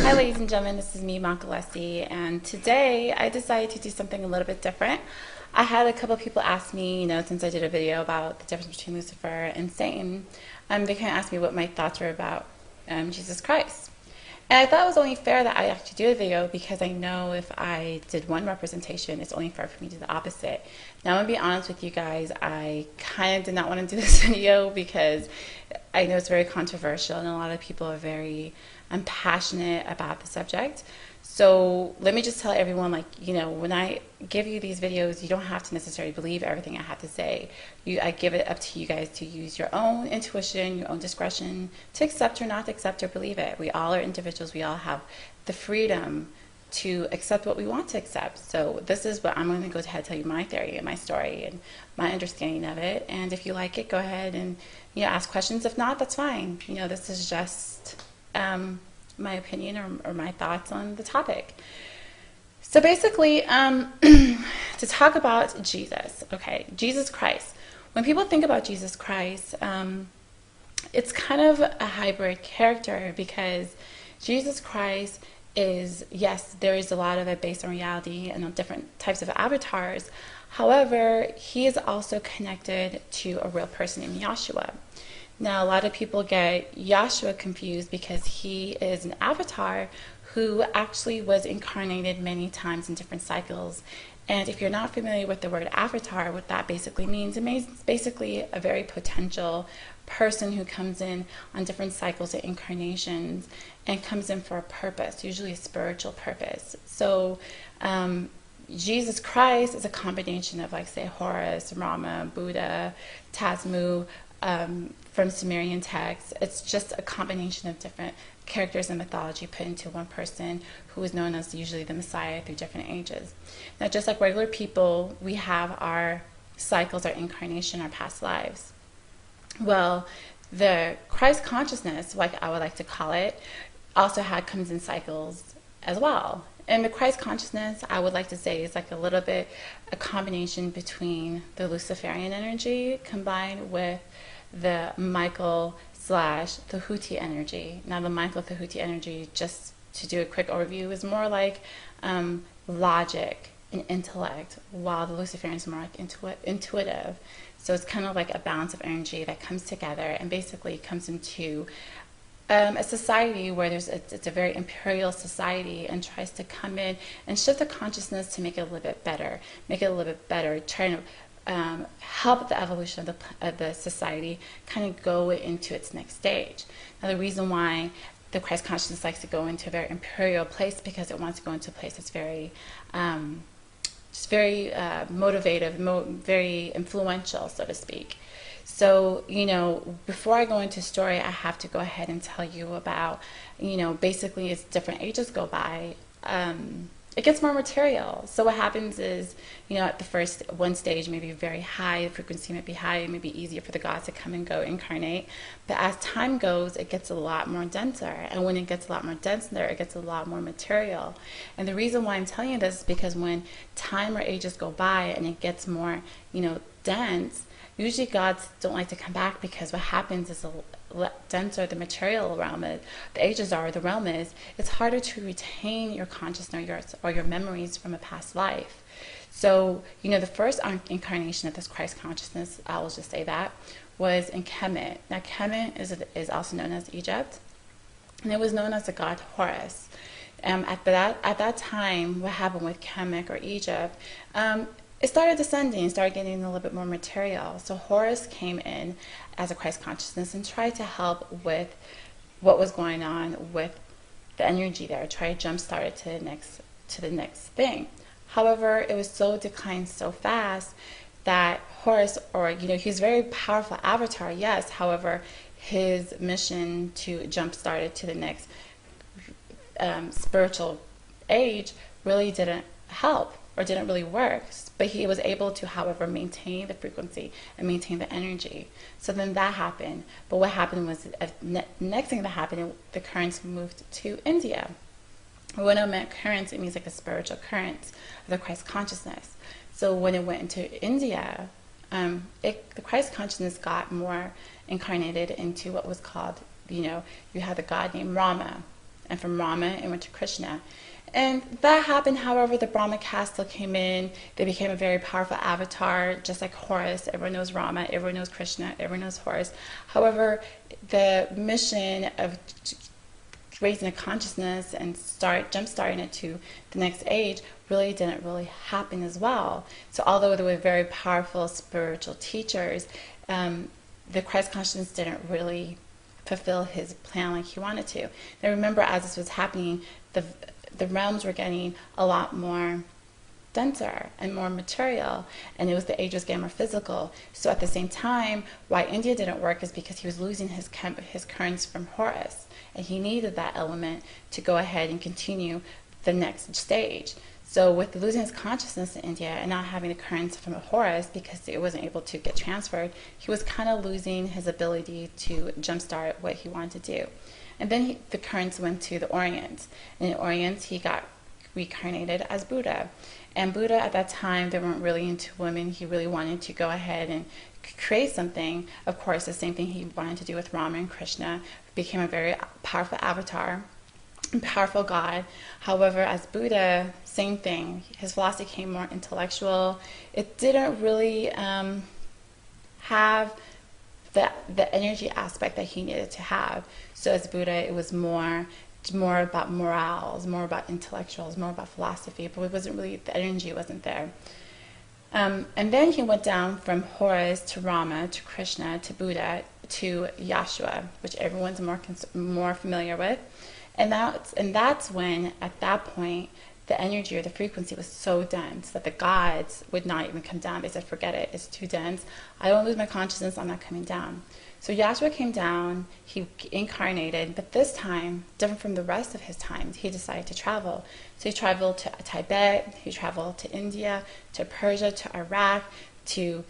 Hi ladies and gentlemen, this is me, Monkalesi, and today I decided to do something a little bit different. I had a couple of people ask me, since I did a video about the difference between Lucifer and Satan, they kind of asked me what my thoughts were about Jesus Christ. And I thought it was only fair that I actually do a video because I know if I did one representation, it's only fair for me to do the opposite. Now, I'm going to be honest with you guys, I kind of did not want to do this video because I know it's very controversial and a lot of people are very passionate about the subject. So let me just tell everyone, when I give you these videos, you don't have to necessarily believe everything I have to say. I give it up to you guys to use your own intuition, your own discretion, to accept or not accept or believe it. We all are individuals. We all have the freedom to accept what we want to accept. So this is what I'm going to go ahead and tell you my theory and my story and my understanding of it. And if you like it, go ahead and ask questions. If not, that's fine. This is just my opinion or my thoughts on the topic. So basically, to talk about Jesus, okay, Jesus Christ. When people think about Jesus Christ, it's kind of a hybrid character because Jesus Christ is, yes, there is a lot of it based on reality and on different types of avatars. However, he is also connected to a real person named Yahshua. Now, a lot of people get Yahshua confused because he is an avatar who actually was incarnated many times in different cycles. And if you're not familiar with the word avatar, what that basically means, it means basically a very potential person who comes in on different cycles of incarnations and comes in for a purpose, usually a spiritual purpose. So Jesus Christ is a combination of, say, Horus, Rama, Buddha, Tazmu, from Sumerian texts. It's just a combination of different characters and mythology put into one person who is known as usually the Messiah through different ages. Now, just like regular people, we have our cycles, our incarnation, our past lives. Well, the Christ consciousness, like I would like to call it, also comes in cycles as well. And the Christ consciousness, I would like to say, is like a little bit a combination between the Luciferian energy combined with the Michael / the Huti energy. Now, the Michael, the Huti energy, just to do a quick overview, is more like logic and intellect, while the Luciferian is more like intuitive. So it's kind of like a balance of energy that comes together and basically comes into a society where it's a very imperial society and tries to come in and shift the consciousness to make it a little bit better, trying to help the evolution of the society kind of go into its next stage. Now, the reason why the Christ consciousness likes to go into a very imperial place because it wants to go into a place that's very motivative, very influential, so to speak. So, before I go into story, I have to go ahead and tell you about, basically as different ages go by, it gets more material. So what happens is, at the first one stage, maybe very high, the frequency might be high, it may be easier for the gods to come and go incarnate. But as time goes, it gets a lot more denser. And when it gets a lot more denser, it gets a lot more material. And the reason why I'm telling you this is because when time or ages go by and it gets more, dense, usually gods don't like to come back because what happens is the denser the material realm is, the ages are, the realm is, it's harder to retain your consciousness or your memories from a past life. So, the first incarnation of this Christ consciousness, I will just say that, was in Kemet. Now, Kemet is also known as Egypt, and it was known as the god Horus. At that time, what happened with Kemet or Egypt, it started descending, started getting a little bit more material. So Horus came in as a Christ consciousness and tried to help with what was going on with the energy there, try to jumpstart it to the next thing. However, it was so declined so fast that Horus, he's a very powerful avatar, yes. However, his mission to jumpstart it to the next spiritual age really didn't help or didn't really work. But he was able to, however, maintain the frequency and maintain the energy. So then that happened. But what happened was, next thing that happened, the currents moved to India. When I meant currents, it means like a spiritual current of the Christ consciousness. So when it went into India, the Christ consciousness got more incarnated into what was called, you had the god named Rama. and from Rama it went to Krishna. And that happened. However, the Brahma caste still came in. They became a very powerful avatar, just like Horus. Everyone knows Rama, everyone knows Krishna, everyone knows Horus. However, the mission of raising a consciousness and jump-starting it to the next age didn't really happen as well. So although they were very powerful spiritual teachers, the Christ consciousness didn't really fulfill his plan like he wanted to. Now remember, as this was happening, the realms were getting a lot more denser and more material, and it was the age was getting more physical. So at the same time, why India didn't work is because he was losing his currents from Horus, and he needed that element to go ahead and continue the next stage. So with losing his consciousness in India and not having the currents from Horus because it wasn't able to get transferred, he was kind of losing his ability to jumpstart what he wanted to do. And then the currents went to the Orient. In the Orient, he got reincarnated as Buddha. And Buddha at that time, they weren't really into women. He really wanted to go ahead and create something. Of course, the same thing he wanted to do with Rama and Krishna. Became a very powerful avatar, and powerful God. However, as Buddha, same thing. His philosophy became more intellectual. It didn't really have the energy aspect that he needed to have. So as Buddha, it was more about morals, more about intellectuals, more about philosophy, but it wasn't really, the energy wasn't there. And then he went down from Horus to Rama to Krishna to Buddha to Yeshua, which everyone's more familiar with. And that's when, at that point, the energy or the frequency was so dense that the gods would not even come down. They said, forget it, it's too dense. I don't lose my consciousness, I'm not coming down. So Yeshua came down, he incarnated, but this time, different from the rest of his times, he decided to travel. So he traveled to Tibet, he traveled to India, to Persia, to Iraq, to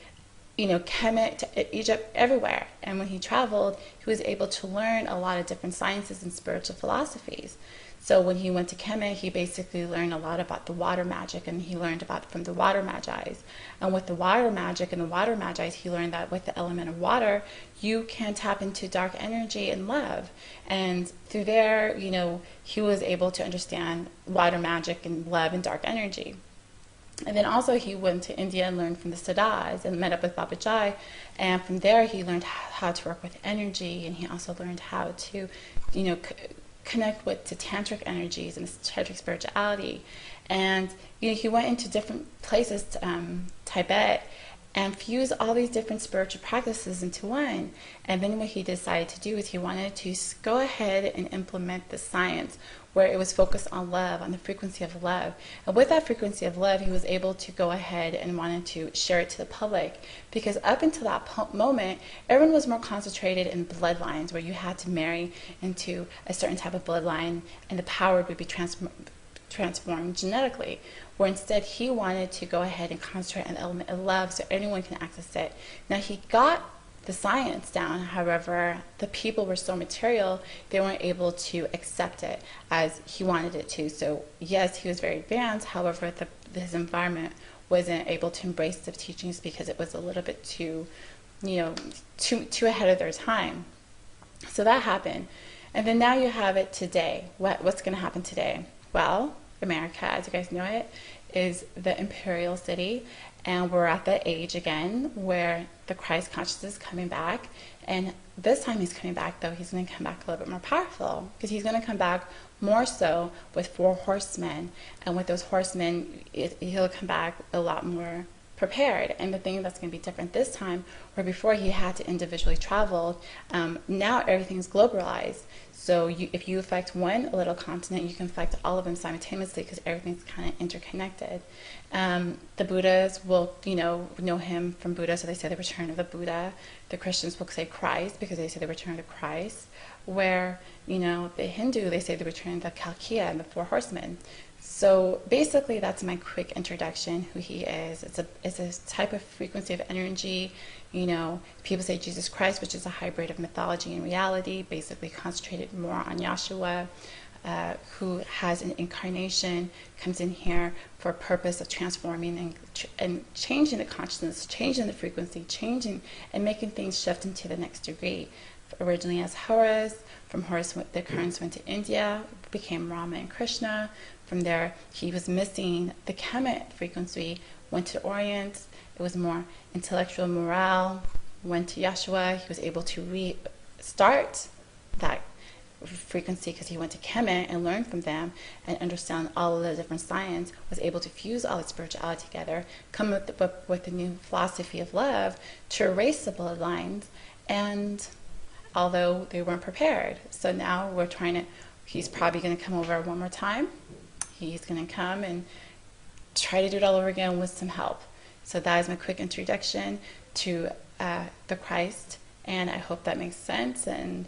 Kemet, to Egypt, everywhere. And when he traveled, he was able to learn a lot of different sciences and spiritual philosophies. So when he went to Kemet, he basically learned a lot about the water magic, and he learned about from the water magi's. And with the water magic and the water magi's, he learned that with the element of water, you can tap into dark energy and love. And through there, he was able to understand water magic and love and dark energy. And then also he went to India and learned from the Siddhas and met up with Babaji. And from there, he learned how to work with energy, and he also learned how to, connect to tantric energies and tantric spirituality. And he went into different places, Tibet, and fused all these different spiritual practices into one. And then what he decided to do is he wanted to go ahead and implement the science where it was focused on love, on the frequency of love. And with that frequency of love, he was able to go ahead and wanted to share it to the public. Because up until that moment, everyone was more concentrated in bloodlines, where you had to marry into a certain type of bloodline, and the power would be transformed genetically. Where instead he wanted to go ahead and concentrate on the element of love so anyone can access it. Now he got the science down, however, the people were so material, they weren't able to accept it as he wanted it to. So yes, he was very advanced, however, his environment wasn't able to embrace the teachings because it was a little bit too ahead of their time. So that happened. And then now you have it today. What's going to happen today? Well, America, as you guys know it, is the imperial city, and we're at the age again where the Christ consciousness is coming back. And this time he's coming back, though he's going to come back a little bit more powerful, because he's going to come back more so with 4 horsemen, and with those horsemen he'll come back a lot more prepared. And the thing that's going to be different this time, where before he had to individually travel, now everything's globalized. So if you affect one little continent, you can affect all of them simultaneously, because everything's kind of interconnected. The Buddhas will, know him from Buddha, so they say the return of the Buddha. The Christians will say Christ, because they say the return of Christ. Where, the Hindu, they say the return of the Kalki and the 4 horsemen. So basically, that's my quick introduction, who he is. It's a type of frequency of energy. People say Jesus Christ, which is a hybrid of mythology and reality, basically concentrated more on Yeshua, who has an incarnation, comes in here for a purpose of transforming and changing the consciousness, changing the frequency, changing and making things shift into the next degree. Originally as Horus, from Horus the currents went to India, became Rama and Krishna. From there, he was missing the Kemet frequency, went to Orient. It was more intellectual morale, went to Yeshua. He was able to restart that frequency because he went to Kemet and learned from them and understand all of the different science, was able to fuse all the spirituality together, come up with a new philosophy of love to erase the bloodlines, and although they weren't prepared. So now we're trying to, he's probably going to come over one more time. He's going to come and try to do it all over again with some help. So that is my quick introduction to the Christ, and I hope that makes sense. And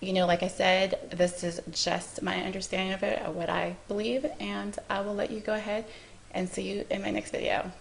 like I said, this is just my understanding of it, of what I believe, and I will let you go ahead and see you in my next video.